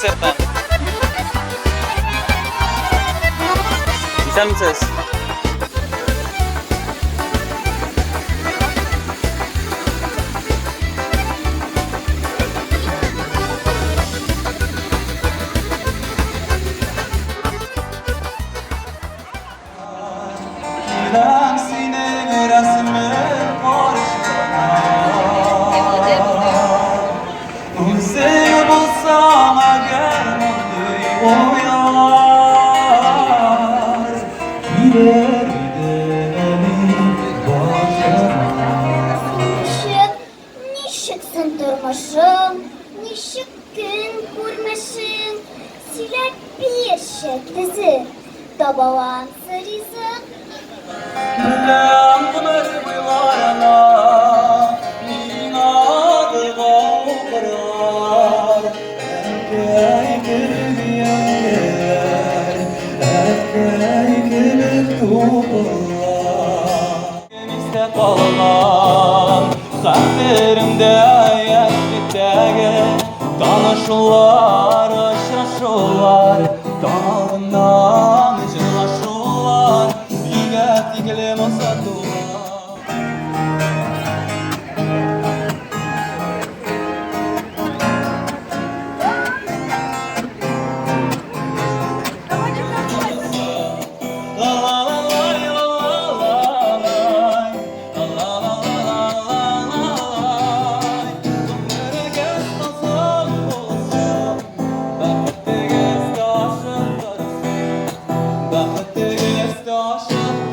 Sertan. Güzel misiniz? Nişiksin durmuşum, nişik gün kurmuşum, silek bir şeklizi, dabavan sarızım. Bilem ömür boylarına, ninadı kavrar, erkek gülüyor, erkek gülüp toplar. Genişte kalan, kalplerimde yaşlıktaki tanışırlar, aşırışırlar, kanalından cılaşırlar, yiğit ikili masatırlar. Bakıtı göz taşıp